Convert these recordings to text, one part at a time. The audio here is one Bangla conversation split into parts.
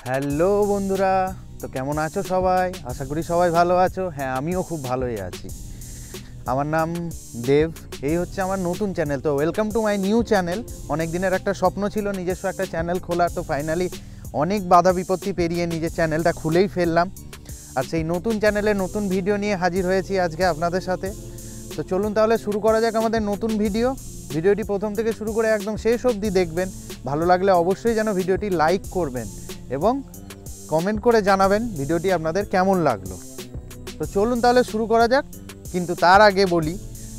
হ্যালো বন্ধুরা, তো কেমন আছো সবাই? আশা করি সবাই ভালো আছো। হ্যাঁ, আমিও খুব ভালোই আছি। আমার নাম দেব, এই হচ্ছে আমার নতুন চ্যানেল। তো welcome to my new channel. অনেক দিনের একটা স্বপ্ন ছিল নিজস্ব একটা চ্যানেল খোলার, তো ফাইনালি অনেক বাধা বিপত্তি পেরিয়ে নিজের চ্যানেলটা খুলেই ফেললাম। আর সেই নতুন চ্যানেলে নতুন ভিডিও নিয়ে হাজির হয়েছি আজকে আপনাদের সাথে। তো চলুন তাহলে শুরু করা যাক আমাদের নতুন ভিডিওটি প্রথম থেকে শুরু করে একদম শেষ অবধি দেখবেন। ভালো লাগলে অবশ্যই যেন ভিডিওটি লাইক করবেন এবং কমেন্ট করে জানাবেন ভিডিওটি আপনাদের কেমন লাগলো। তো চলুন তাহলে শুরু করা যাক। কিন্তু তার আগে বলি,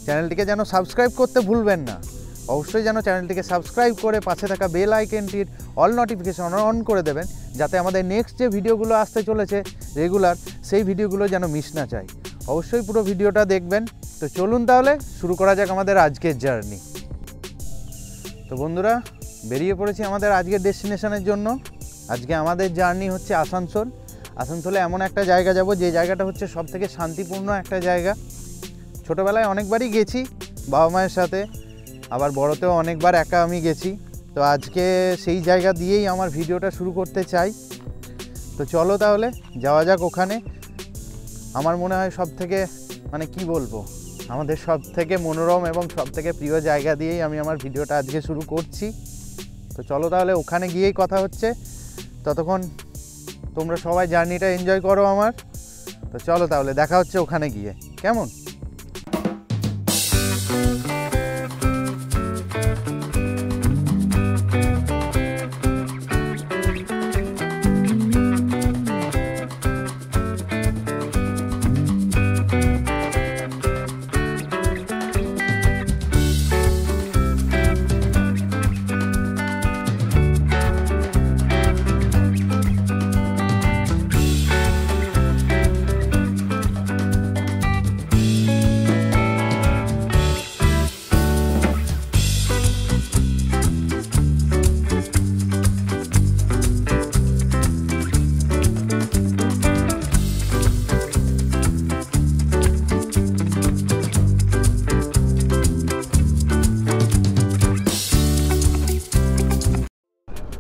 চ্যানেলটিকে যেন সাবস্ক্রাইব করতে ভুলবেন না। অবশ্যই যেন চ্যানেলটিকে সাবস্ক্রাইব করে পাশে থাকা বেল আইকনটির অল নোটিফিকেশন অন করে দেবেন, যাতে আমাদের নেক্সট যে ভিডিওগুলো আসতে চলেছে রেগুলার, সেই ভিডিওগুলো যেন মিস না যায়। অবশ্যই পুরো ভিডিওটা দেখবেন। তো চলুন তাহলে শুরু করা যাক আমাদের আজকের জার্নি। তো বন্ধুরা, বেরিয়ে পড়েছি আমাদের আজকের ডেস্টিনেশনের জন্য। আজকে আমাদের জার্নি হচ্ছে আসানসোল। আসানসোলে এমন একটা জায়গা যাব যে জায়গাটা হচ্ছে সবথেকে শান্তিপূর্ণ একটা জায়গা। ছোটোবেলায় অনেকবারই গেছি বাবা মায়ের সাথে, আবার বড়তেও অনেকবার একা আমি গেছি। তো আজকে সেই জায়গা দিয়েই আমার ভিডিওটা শুরু করতে চাই। তো চলো তাহলে যাওয়া যাক ওখানে। আমার মনে হয় সবথেকে কি বলবো, আমাদের সবথেকে মনোরম এবং সবথেকে প্রিয় জায়গা দিয়েই আমি আমার ভিডিওটা আজকে শুরু করছি। তো চলো তাহলে ওখানে গিয়েই কথা হচ্ছে। ততক্ষণ তোমরা সবাই জার্নিটা এনজয় করো আমার। তো চলো তাহলে দেখা হচ্ছে ওখানে গিয়ে, কেমন?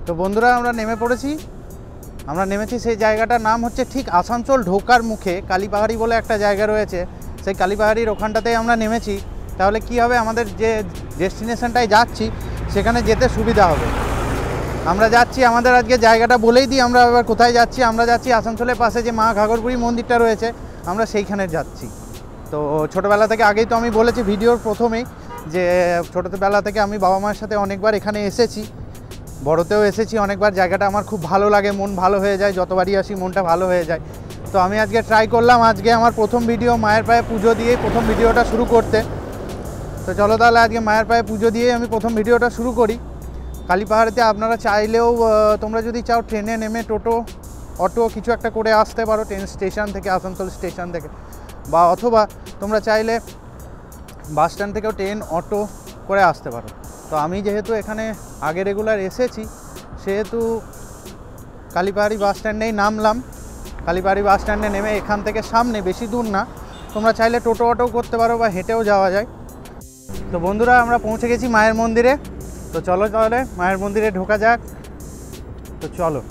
তো বন্ধুরা, আমরা নেমেছি সেই জায়গাটার নাম হচ্ছে ঠিক আসানসোল ঢোকার মুখে কালীপাহাড়ি বলে একটা জায়গা রয়েছে। সেই কালীপাহাড়ির ওখানটাতেই আমরা নেমেছি। তাহলে কি হবে, আমাদের যে ডেস্টিনেশনটায় যাচ্ছি সেখানে যেতে সুবিধা হবে। আমরা যাচ্ছি, আমাদের আজকে জায়গাটা বলেই দিই আমরা এবার কোথায় যাচ্ছি। আমরা যাচ্ছি আসানসোলের পাশে যে মা ঘাগরবুড়ি মন্দিরটা রয়েছে, আমরা সেইখানে যাচ্ছি। তো ছোটোবেলা থেকে, আগেই তো আমি বলেছি ভিডিওর প্রথমেই, যে ছোটোবেলা থেকে আমি বাবা মায়ের সাথে অনেকবার এখানে এসেছি, বড়তেও এসেছি অনেকবার। জায়গাটা আমার খুব ভালো লাগে, মন ভালো হয়ে যায়, যতবারই আসি মনটা ভালো হয়ে যায়। তো আমি আজকে ট্রাই করলাম, আজকে আমার প্রথম ভিডিও মায়ের পায়ে পুজো দিয়েই প্রথম ভিডিওটা শুরু করতে। তো চলো তাহলে আজকে মায়ের পায়ে পুজো দিয়েই আমি প্রথম ভিডিওটা শুরু করি। কালীপাহাড়িতে আপনারা চাইলেও, তোমরা যদি চাও ট্রেনে নেমে অটো কিছু একটা করে আসতে পারো ট্রেন স্টেশন থেকে, আসানসোল স্টেশন থেকে, বা অথবা তোমরা চাইলে বাস স্ট্যান্ড থেকেও ট্রেন অটো করে আসতে পারো। তো আমি যেহেতু এখানে আগে রেগুলার এসেছি, সেহেতু কালীপাহাড়ি বাস স্ট্যান্ডেই নামলাম। কালীপাহাড়ি বাস স্ট্যান্ডে নেমে এখান থেকে সামনে, বেশি দূর না, তোমরা চাইলে অটো করতে পারো বা হেঁটেও যাওয়া যায়। তো বন্ধুরা, আমরা পৌঁছে গেছি মায়ের মন্দিরে। তো চলো তাহলে মায়ের মন্দিরে ঢোকা যাক। তো চলো।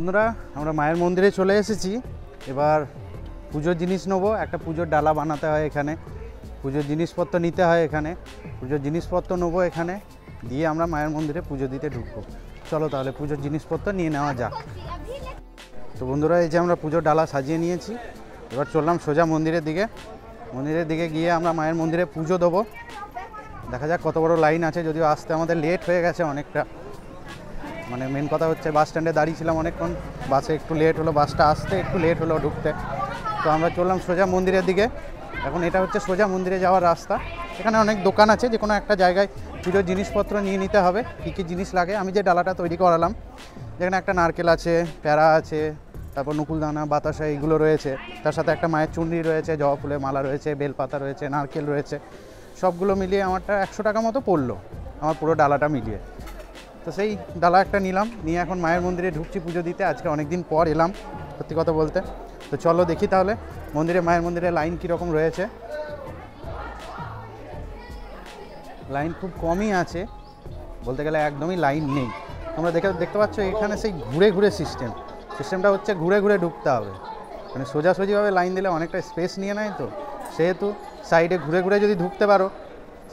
বন্ধুরা আমরা মায়ের মন্দিরে চলে এসেছি। এবার পুজোর জিনিস নেবো, একটা পুজোর ডালা বানাতে হয় এখানে, পুজোর জিনিসপত্র নিতে হয় এখানে, পুজোর জিনিসপত্র নেবো এখানে, দিয়ে আমরা মায়ের মন্দিরে পুজো দিতে ঢুকবো। চলো তাহলে পুজোর জিনিসপত্র নিয়ে নেওয়া যাক। তো বন্ধুরা এই যে আমরা পুজোর ডালা সাজিয়ে নিয়েছি, এবার চললাম সোজা মন্দিরের দিকে। মন্দিরের দিকে গিয়ে আমরা মায়ের মন্দিরে পুজো দেবো। দেখা যাক কত বড় লাইন আছে, যদিও আসতে আমাদের লেট হয়ে গেছে অনেকটা। মানে মেন কথা হচ্ছে বাস স্ট্যান্ডে দাঁড়িয়েছিলাম অনেকক্ষণ, বাসে একটু লেট হলো, বাসটা আসতে একটু লেট হলো ঢুকতে। তো আমরা চললাম সোজা মন্দিরের দিকে। এখন এটা হচ্ছে সোজা মন্দিরে যাওয়ার রাস্তা। এখানে অনেক দোকান আছে, যে কোনো একটা জায়গায় পুজোর জিনিসপত্র নিয়ে নিতে হবে, কী কী জিনিস লাগে। আমি যে ডালাটা তৈরি করালাম, যেখানে একটা নারকেল আছে, প্যারা আছে, তারপর নকুলদানা, বাতাসা এইগুলো রয়েছে, তার সাথে একটা মায়ের চুনরি রয়েছে, জবা ফুলের মালা রয়েছে, বেলপাতা রয়েছে, নারকেল রয়েছে, সবগুলো মিলিয়ে আমারটা 100 টাকা মতো পড়লো, আমার পুরো ডালাটা মিলিয়ে। তো সেই ডালা একটা নিলাম, নিয়ে এখন মায়ের মন্দিরে ঢুকছি পুজো দিতে। আজকে অনেক দিন পর এলাম সত্যি কথা বলতে। তো চলো দেখি তাহলে মন্দিরে, মায়ের মন্দিরে লাইন কীরকম রয়েছে। লাইন খুব কমই আছে, বলতে গেলে একদমই লাইন নেই। তোমরা দেখতে পাচ্ছ এখানে সেই ঘুরে ঘুরে সিস্টেমটা হচ্ছে, ঘুরে ঘুরে ঢুকতে হবে। মানে সোজাসুজিভাবে লাইন দিলে অনেকটা স্পেস নিয়ে নেয়, তো সেহেতু সাইডে ঘুরে ঘুরে যদি ঢুকতে পারো,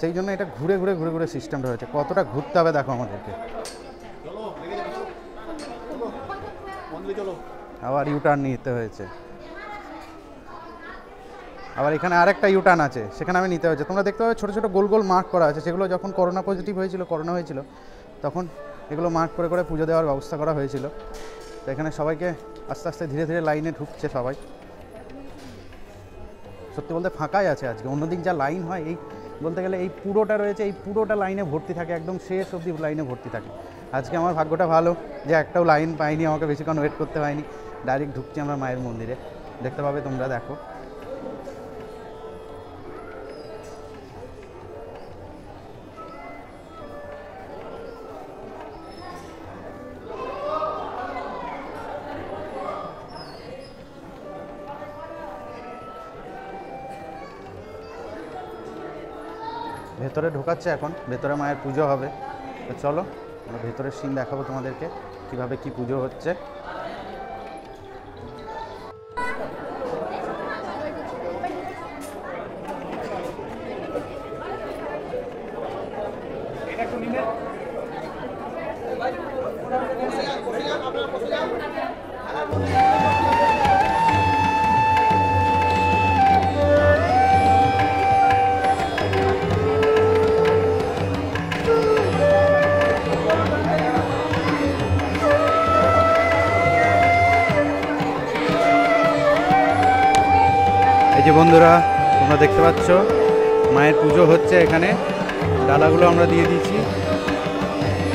সেই জন্য এটা ঘুরে ঘুরে সিস্টেমটা হয়েছে। কতটা ঘুরতে হবে দেখো আমাদেরকে। আবার ইউটার্ন নিতে হয়েছে, আবার এখানে আরেকটা ইউটার্ন আছে, সেখানে আমি নিতে হয়েছে। তোমরা দেখতে পাবে ছোটো ছোটো গোল গোল মার্ক করা আছে, সেগুলো যখন করোনা হয়েছিল তখন এগুলো মার্ক করে করে পুজো দেওয়ার ব্যবস্থা করা হয়েছিল। তো এখানে সবাইকে আস্তে আস্তে ধীরে ধীরে লাইনে ঢুকছে সবাই। সত্যি বলতে ফাঁকাই আছে আজকে, অন্যদিন যা লাইন হয়, এই বলতে গেলে এই পুরোটা রয়েছে, এই পুরোটা লাইনে ভর্তি থাকে, একদম শেষ অবধি লাইনে ভর্তি থাকে। আজকে আমার ভাগ্যটা ভালো যে একটাও লাইন পাইনি, আমাকে বেশিক্ষণ ওয়েট করতে হয়নি, ডাইরেক্ট ঢুকছি আমরা মায়ের মন্দিরে। দেখতে পাবে তোমরা, দেখো। ভেতরে ঢোকাচ্ছে এখন, ভেতরে মায়ের পুজো হবে। তো চলো আমরা ভেতরের সিন দেখাবো তোমাদেরকে, কীভাবে কি পুজো হচ্ছে। এই যে বন্ধুরা তোমরা দেখতে পাচ্ছ মায়ের পুজো হচ্ছে এখানে, ডালাগুলো আমরা দিয়ে দিয়েছি,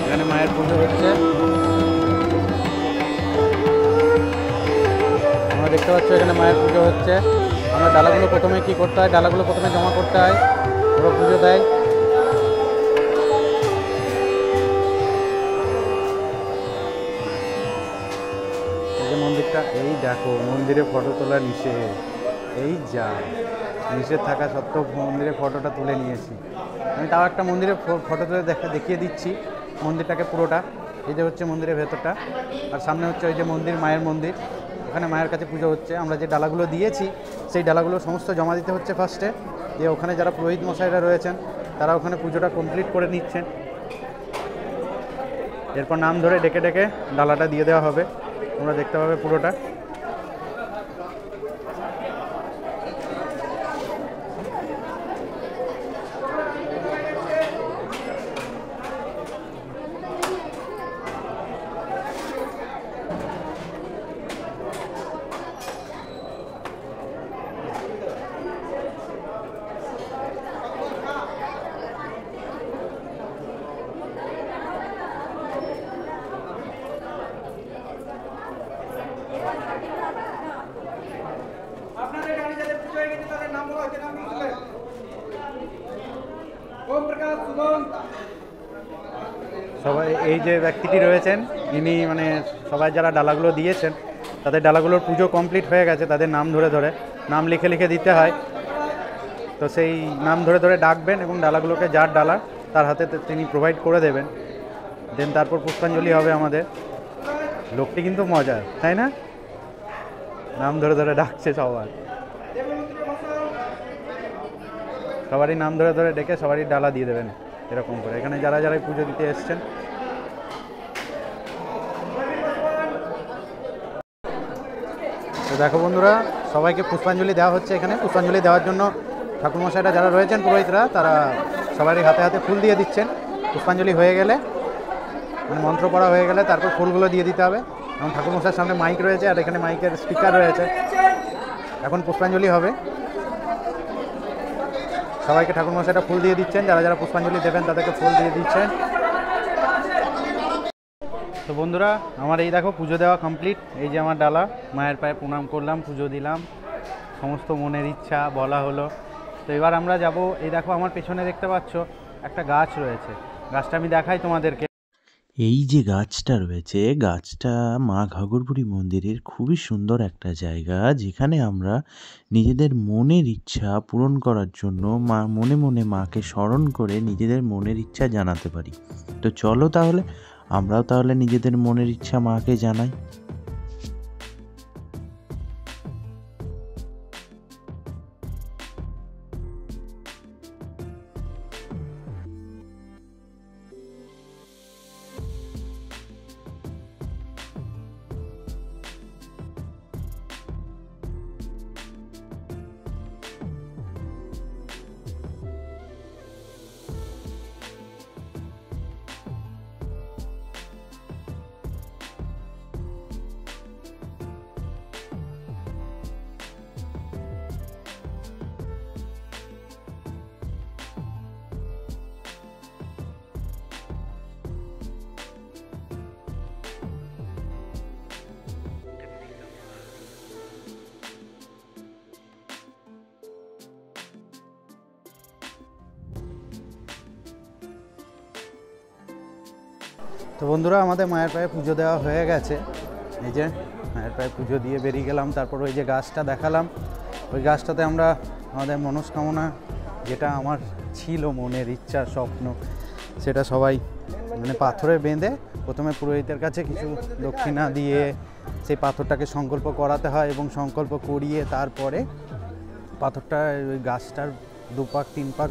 এখানে মায়ের পুজো হচ্ছে। তোমরা দেখতে পাচ্ছ এখানে মায়ের পুজো হচ্ছে। আমরা ডালাগুলো প্রথমে কি করতে হয়, ডালাগুলো প্রথমে জমা করতে হয়, পুরো পুজো দেয়। এই যে মন্দিরটা, এই দেখো মন্দিরে ফটো তোলা নিষেধ, এই যা নিষেধ থাকা সত্ত্বেও মন্দিরে ফটোটা তুলে নিয়েছি আমি। তাও একটা মন্দিরে ফটো তুলে দেখিয়ে দিচ্ছি মন্দিরটাকে পুরোটা। এই যে হচ্ছে মন্দিরের ভেতরটা, আর সামনে হচ্ছে ওই যে মন্দির, মায়ের মন্দির। ওখানে মায়ের কাছে পুজো হচ্ছে। আমরা যে ডালাগুলো দিয়েছি সেই ডালাগুলো সমস্ত জমা দিতে হচ্ছে ফার্স্টে, দিয়ে ওখানে যারা পুরোহিত মশাইরা রয়েছেন তারা ওখানে পুজোটা কমপ্লিট করে নিচ্ছেন। এরপর নাম ধরে ডেকে ডেকে ডালাটা দিয়ে দেওয়া হবে, তোমরা দেখতে পাবে পুরোটা। সবাই এই যে ব্যক্তিটি রয়েছেন ইনি মানে সবাই যারা ডালাগুলো দিয়েছেন তাদের ডালাগুলোর পুজো কমপ্লিট হয়ে গেছে। তাদের নাম ধরে ধরে নাম লিখে লিখে দিতে হয়। তো সেই নাম ধরে ধরে ডাকবেন এবং ডালাগুলোকে যার ডালা তার হাতে তিনি প্রোভাইড করে দেবেন। দেন তারপর পুষ্পাঞ্জলি হবে আমাদের। লোকটি কিন্তু মজার, তাই না? নাম ধরে ধরে ডাকছে সবার, সবারই নাম ধরে ধরে ডেকে সবারই ডালা দিয়ে দেবেন এরকম করে। এখানে যারা যারা পুজো দিতে এসছেন, তো দেখো বন্ধুরা, সবাইকে পুষ্পাঞ্জলি দেওয়া হচ্ছে। এখানে পুষ্পাঞ্জলি দেওয়ার জন্য ঠাকুরমশাইরা যারা রয়েছেন পুরোহিতরা, তারা সবারই হাতে হাতে ফুল দিয়ে দিচ্ছেন। পুষ্পাঞ্জলি হয়ে গেলে, মানে মন্ত্র পড়া হয়ে গেলে তারপর ফুলগুলো দিয়ে দিতে হবে। এবং ঠাকুরমশাইয়ের সামনে মাইক রয়েছে, আর এখানে মাইকের স্পিকার রয়েছে। এখন পুষ্পাঞ্জলি হবে, সবাইকে ঠাকুরমশাইটা ফুল দিয়ে দিচ্ছেন। যারা যারা পুষ্পাঞ্জলি দেবেন তাদেরকে ফুল দিয়ে দিচ্ছেন। তো বন্ধুরা, আমার এই দেখো পুজো দেওয়া কমপ্লিট। এই যে আমার ডালা, মায়ের পায়ে প্রণাম করলাম, পুজো দিলাম, সমস্ত মনের ইচ্ছা বলা হলো। তো এবার আমরা যাব। এই দেখো আমার পেছনে দেখতে পাচ্ছ একটা গাছ রয়েছে, গাছটা আমি দেখাই তোমাদেরকে। এই যে গাছটা রয়েছে, গাছটা মা ঘাগরবুড়ি মন্দিরের খুবই সুন্দর একটা জায়গা, যেখানে আমরা নিজেদের মনের ইচ্ছা পূরণ করার জন্য মনে মনে মাকে স্মরণ করে নিজেদের মনের ইচ্ছা জানাতে পারি। তো চলো তাহলে আমরাও তাহলে নিজেদের মনের ইচ্ছা মাকে জানাই। তো বন্ধুরা, আমাদের মায়ের পায়ে পুজো দেওয়া হয়ে গেছে। এই যে মায়ের পায়ে পুজো দিয়ে বেরিয়ে গেলাম। তারপর ওই যে গাছটা দেখালাম, ওই গাছটাতে আমরা আমাদের মনস্কামনা, যেটা আমার ছিল মনের ইচ্ছা স্বপ্ন, সেটা সবাই মানে পাথরে বেঁধে প্রথমে পুরোহিতের কাছে কিছু দক্ষিণা দিয়ে সেই পাথরটাকে সংকল্প করাতে হয়, এবং সংকল্প করিয়ে তারপরে পাথরটা ওই গাছটার দুপাক তিন পাক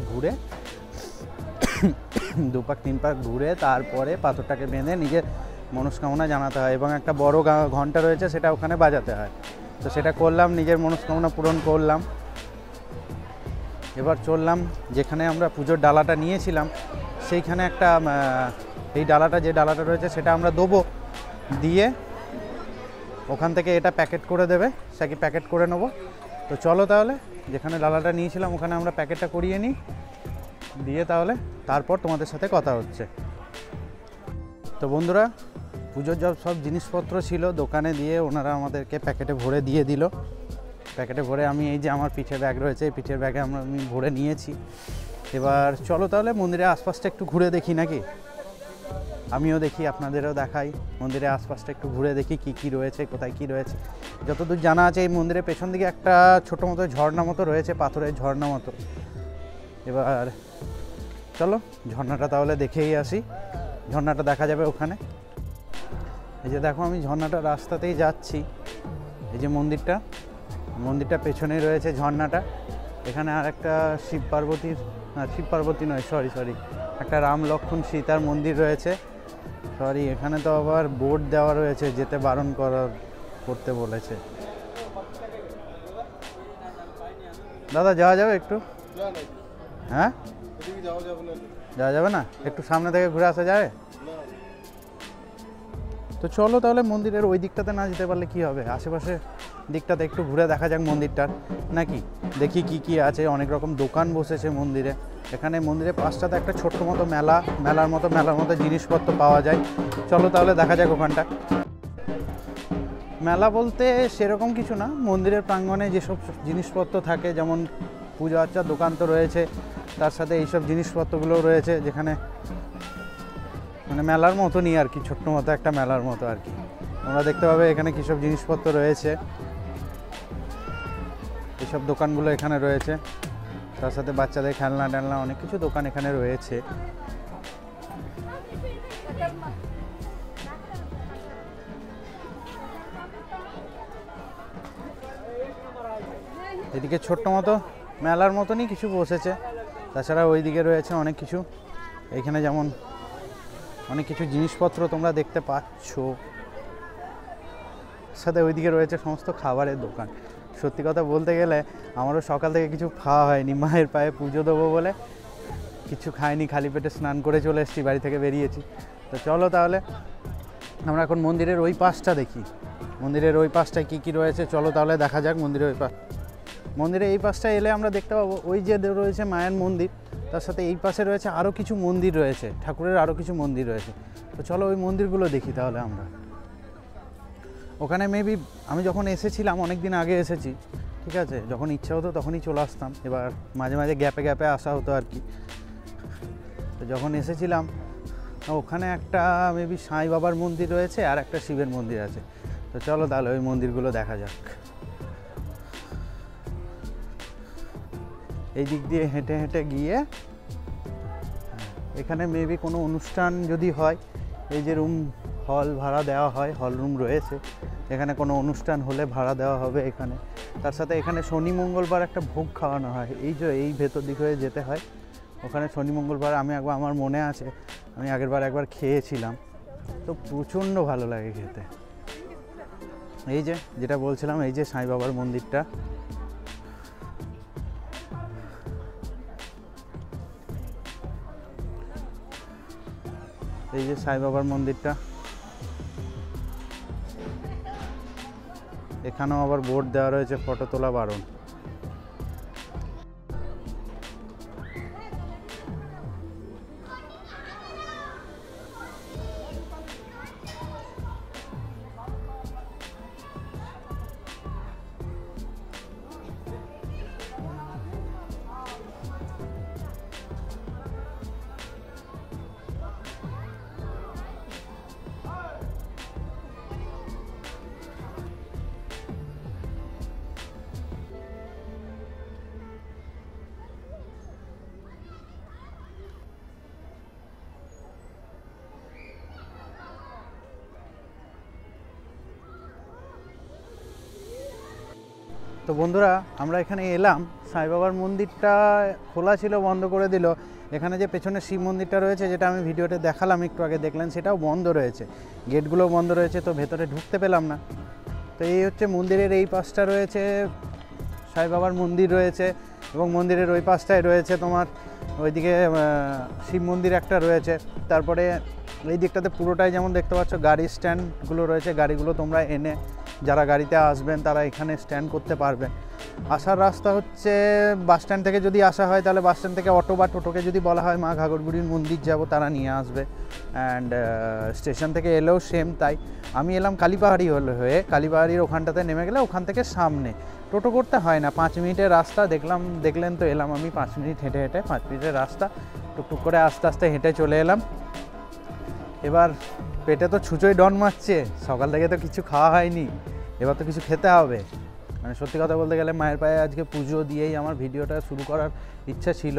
ঘুরে তারপরে পাথরটাকে বেঁধে নিজের মনস্কামনা জানাতে হয়। এবং একটা বড় ঘন্টা রয়েছে, সেটা ওখানে বাজাতে হয়। তো সেটা করলাম, নিজের মনস্কামনা পূরণ করলাম। এবার চললাম যেখানে আমরা পুজোর ডালাটা নিয়েছিলাম, সেইখানে একটা এই ডালাটা, যে ডালাটা রয়েছে সেটা আমরা দেবো, দিয়ে ওখান থেকে এটা প্যাকেট করে দেবে, সেটাকে প্যাকেট করে নেবো। তো চলো তাহলে যেখানে ডালাটা নিয়েছিলাম ওখানে আমরা প্যাকেটটা করিয়ে নিই, দিয়ে তাহলে তারপর তোমাদের সাথে কথা হচ্ছে। তো বন্ধুরা, পুজোর সব জিনিসপত্র ছিল দোকানে দিয়ে ওনারা আমাদেরকে প্যাকেটে ভরে দিয়ে দিল। প্যাকেটে ভরে আমি এই যে আমার পিঠে ব্যাগ রয়েছে, এই পিঠের ব্যাগে আমি ভরে নিয়েছি। এবার চলো তাহলে মন্দিরের আশপাশটা একটু ঘুরে দেখি নাকি, আমিও দেখি, আপনাদেরও দেখাই। মন্দিরের আশপাশটা একটু ঘুরে দেখি কি কি রয়েছে, কোথায় কি রয়েছে। যতদূর জানা আছে এই মন্দিরের পেছন দিকে একটা ছোটো মতো ঝর্ণা মতো রয়েছে, পাথরের ঝর্ণা মতো। এবার চলো ঝর্ণাটা তাহলে দেখেই আসি, ঝর্ণাটা দেখা যাবে ওখানে। এই যে দেখো আমি ঝর্ণাটার রাস্তাতেই যাচ্ছি। এই যে মন্দিরটা পেছনেই রয়েছে ঝর্ণাটা। এখানে আর একটা শিব পার্বতী নয়, সরি, একটা রাম লক্ষ্মণ সীতার মন্দির রয়েছে। এখানে তো আবার বোর্ড দেওয়া রয়েছে, যেতে বারণ করতে বলেছে। দাদা যাওয়া যাবে একটু? হ্যাঁ, যাওয়া যাবে না? একটু সামনে থেকে ঘুরে আসা যায়? তো চলো তাহলে মন্দিরের ওই দিকটাতে না যেতে পারলে কি হবে, আশেপাশে দিকটাতে একটু ঘুরে দেখা যাক মন্দিরটার, নাকি দেখি কি কি আছে। অনেক রকম দোকান বসেছে মন্দিরে। এখানে মন্দিরের পাশটাতে একটা ছোট্ট মতো মেলার মতো জিনিসপত্র পাওয়া যায়। চলো তাহলে দেখা যাক ওখানটা। মেলা বলতে সেরকম কিছু না, মন্দিরের প্রাঙ্গণে যেসব জিনিসপত্র থাকে, যেমন পূজা আর্চার দোকান তো রয়েছে, তার সাথে এইসব জিনিসপত্রগুলোও রয়েছে, যেখানে মানে মেলার মতনই আর কি, ছোট্ট মতো একটা মেলার মতো আর কি। তোমরা দেখতে পাবে এখানে কী সব জিনিসপত্র রয়েছে, এইসব দোকানগুলো এখানে রয়েছে। তার সাথে বাচ্চাদের খেলনা টেলনা অনেক কিছু দোকান এখানে রয়েছে। এদিকে ছোট্ট মতো মেলার মতনই কিছু বসেছে, তাছাড়া ওইদিকে রয়েছে অনেক কিছু। এইখানে যেমন অনেক কিছু জিনিসপত্র তোমরা দেখতে পাচ্ছ, সাথে ওইদিকে রয়েছে সমস্ত খাবারের দোকান। সত্যি কথা বলতে গেলে আমারও সকাল থেকে কিছু খাওয়া হয়নি, মায়ের পায়ে পুজো দেবো বলে কিছু খাইনি, খালি পেটে স্নান করে চলে এসেছি, বাড়ি থেকে বেরিয়েছি। তো চলো তাহলে আমরা এখন মন্দিরের ওই পাশটা দেখি, মন্দিরের ওই পাশটায় কী কী রয়েছে। চলো তাহলে দেখা যাক মন্দিরের ওই পাশ। মন্দিরে এই পাশটায় এলে আমরা দেখতে পাবো ওই যে রয়েছে মায়ের মন্দির, তার সাথে এই পাশে রয়েছে আরও কিছু মন্দির রয়েছে, ঠাকুরের আরও কিছু মন্দির রয়েছে। তো চলো ওই মন্দিরগুলো দেখি তাহলে আমরা। ওখানে মেবি আমি যখন এসেছিলাম, অনেক দিন আগে এসেছি, ঠিক আছে, যখন ইচ্ছা হতো তখনই চলে আসতাম, এবার মাঝে মাঝে গ্যাপে গ্যাপে আসা হতো আর কি। তো যখন এসেছিলাম ওখানে একটা মেবি সাই বাবার মন্দির রয়েছে আর একটা শিবের মন্দির আছে। তো চলো তাহলে ওই মন্দিরগুলো দেখা যাক। এই দিক দিয়ে হেঁটে হেঁটে গিয়ে এখানে মেবি কোনো অনুষ্ঠান যদি হয়, এই যে রুম হল ভাড়া দেওয়া হয়, হল রুম রয়েছে, এখানে কোনো অনুষ্ঠান হলে ভাড়া দেওয়া হবে এখানে। তার সাথে এখানে শনি মঙ্গলবার একটা ভোগ খাওয়ানো হয়, এই যে এই ভেতর দিক হয়ে যেতে হয় ওখানে শনি মঙ্গলবার। আমার মনে আছে আমি আগেরবার একবার খেয়েছিলাম, তো প্রচণ্ড ভালো লাগে খেতে। এই যে যেটা বলছিলাম, এই যে সাই বাবার মন্দিরটা, এই যে সাই বাবার মন্দিরটা, এখানেও আবার বোর্ড দেওয়া রয়েছে ফটো তোলা বারণ। তো বন্ধুরা আমরা এখানে এলাম, সাই বাবার মন্দিরটা খোলা ছিল, বন্ধ করে দিল। এখানে যে পেছনে শিব মন্দিরটা রয়েছে, যেটা আমি ভিডিওতে দেখালাম একটু আগে, দেখলেন, সেটাও বন্ধ রয়েছে, গেটগুলোও বন্ধ রয়েছে, তো ভেতরে ঢুকতে পেলাম না। তো এই হচ্ছে মন্দিরের এই পাশটা রয়েছে সাই বাবার মন্দির রয়েছে, এবং মন্দিরের ওই পাশটায় রয়েছে তোমার ওইদিকে শিব মন্দির একটা রয়েছে। তারপরে এই দিকটাতে পুরোটাই যেমন দেখতে পাচ্ছ গাড়ি স্ট্যান্ডগুলো রয়েছে, গাড়িগুলো তোমরা এনে যারা গাড়িতে আসবেন তারা এখানে স্ট্যান্ড করতে পারবেন। আসার রাস্তা হচ্ছে বাস স্ট্যান্ড থেকে যদি আসা হয় তাহলে বাস স্ট্যান্ড থেকে অটো বা টোটোকে যদি বলা হয় মা ঘাগরবুড়ির মন্দির যাব, তারা নিয়ে আসবে। অ্যান্ড স্টেশন থেকে এলেও সেম তাই। আমি এলাম কালীপাহাড়ি হয়ে, কালীপাহাড়ির ওখানটাতে নেমে গেলে ওখান থেকে সামনে টোটো করতে হয় না, 5 মিনিটের রাস্তা। দেখলেন তো, এলাম আমি 5 মিনিট হেঁটে 5 মিনিটের রাস্তা, টুকটুক করে আস্তে আস্তে হেঁটে চলে এলাম। এবার পেটে তো ছুঁচোই ডন মারছে, সকাল থেকে তো কিছু খাওয়া হয়নি, এবার তো কিছু খেতে হবে। মানে সত্যি কথা বলতে গেলে মায়ের পায়ে আজকে পুজো দিয়েই আমার ভিডিওটা শুরু করার ইচ্ছা ছিল,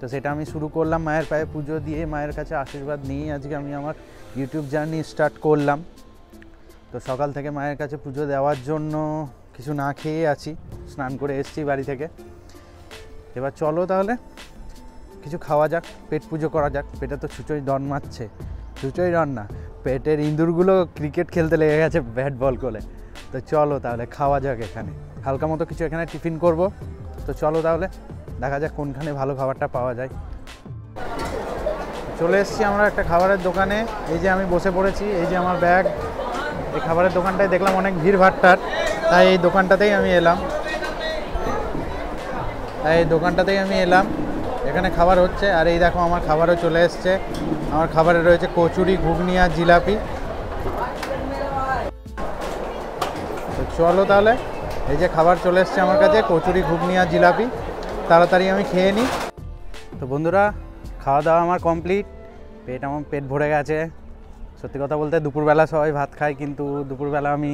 তো সেটা আমি শুরু করলাম। মায়ের পায়ে পুজো দিয়ে মায়ের কাছে আশীর্বাদ নিয়েই আজকে আমি আমার ইউটিউব জার্নি স্টার্ট করলাম। তো সকাল থেকে মায়ের কাছে পুজো দেওয়ার জন্য কিছু না খেয়ে আছি, স্নান করে এসেছি বাড়ি থেকে। এবার চলো তাহলে কিছু খাওয়া যাক, পেট পুজো করা যাক। পেটে তো ছুঁচোই ডন মারছে, ছুঁচোই ডন না, পেটের ইঁদুরগুলো ক্রিকেট খেলতে লেগে গেছে ব্যাট বল করে। তো চলো তাহলে খাওয়া যাক, এখানে হালকা মতো কিছু এখানে টিফিন করব। তো চলো তাহলে দেখা যাক কোনখানে ভালো খাবারটা পাওয়া যায়। চলে এসেছি আমরা একটা খাবারের দোকানে, এই যে আমি বসে পড়েছি, এই যে আমার ব্যাগ। এই খাবারের দোকানটায় দেখলাম অনেক ভিড় ভাট্টার, তাই এই দোকানটাতেই আমি এলাম। এখানে খাবার হচ্ছে, আর এই দেখো আমার খাবারও চলে এসছে। আমার খাবারে রয়েছে কচুরি, ঘুগনি আর জিলাপি। তো চলো তাহলে, এই যে খাবার চলে এসছে আমার কাছে, কচুরি, ঘুগনি আর জিলাপি। তাড়াতাড়ি আমি খেয়ে নিই। তো বন্ধুরা, খাওয়া দাওয়া আমার কমপ্লিট, আমার পেট ভরে গেছে। সত্যি কথা বলতে দুপুরবেলা সবাই ভাত খায়, কিন্তু দুপুরবেলা আমি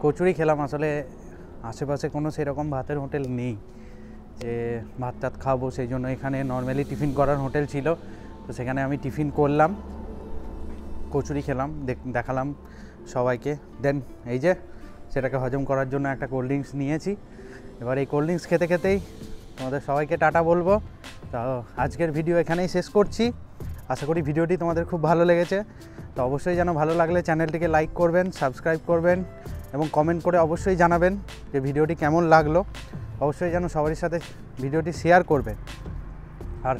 কচুরি খেলাম। আসলে আশেপাশে কোনো সেরকম ভাতের হোটেল নেই যে ভাত টাত খাবো, সেই জন্য এখানে নর্মালি টিফিন করার হোটেল ছিল, তো সেখানে আমি টিফিন করলাম, কচুরি খেলাম, দেখালাম সবাইকে। দেন এই যে সেটাকে হজম করার জন্য একটা কোল্ড ড্রিঙ্কস নিয়েছি। এবার এই কোল্ড ড্রিঙ্কস খেতে খেতেই তোমাদের সবাইকে টাটা বলবো। তো আজকের ভিডিও এখানেই শেষ করছি। আশা করি ভিডিওটি তোমাদের খুব ভালো লেগেছে। তো অবশ্যই যেন ভালো লাগলে চ্যানেলটিকে লাইক করবেন, সাবস্ক্রাইব করবেন এবং কমেন্ট করে অবশ্যই জানাবেন যে ভিডিওটি কেমন লাগলো। অবশ্যই যেন সবারই সাথে ভিডিওটি শেয়ার করবেন। আর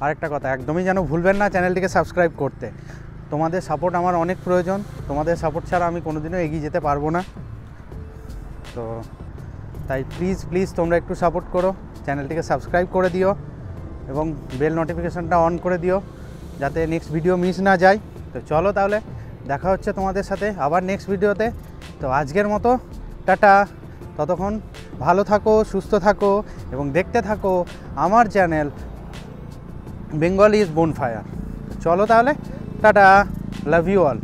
আরেকটা কথা, একদমই যেন ভুলবেন না চ্যানেলটিকে সাবস্ক্রাইব করতে। তোমাদের সাপোর্ট আমার অনেক প্রয়োজন। তোমাদের সাপোর্ট ছাড়া আমি কোনোদিনও এগিয়ে যেতে পারবো না। তো তাই প্লিজ তোমরা একটু সাপোর্ট করো, চ্যানেলটিকে সাবস্ক্রাইব করে দিও এবং বেল নোটিফিকেশানটা অন করে দিও যাতে নেক্সট ভিডিও মিস না যায়। তো চলো তাহলে দেখা হচ্ছে তোমাদের সাথে আবার নেক্সট ভিডিওতে। তো আজকের মতো টাটা। ততক্ষণ ভালো থাকো, সুস্থ থাকো এবং দেখতে থাকো আমার চ্যানেল বেঙ্গল ইজ বোনফায়ার। চলো তাহলে টাটা, লাভ ইউ অল।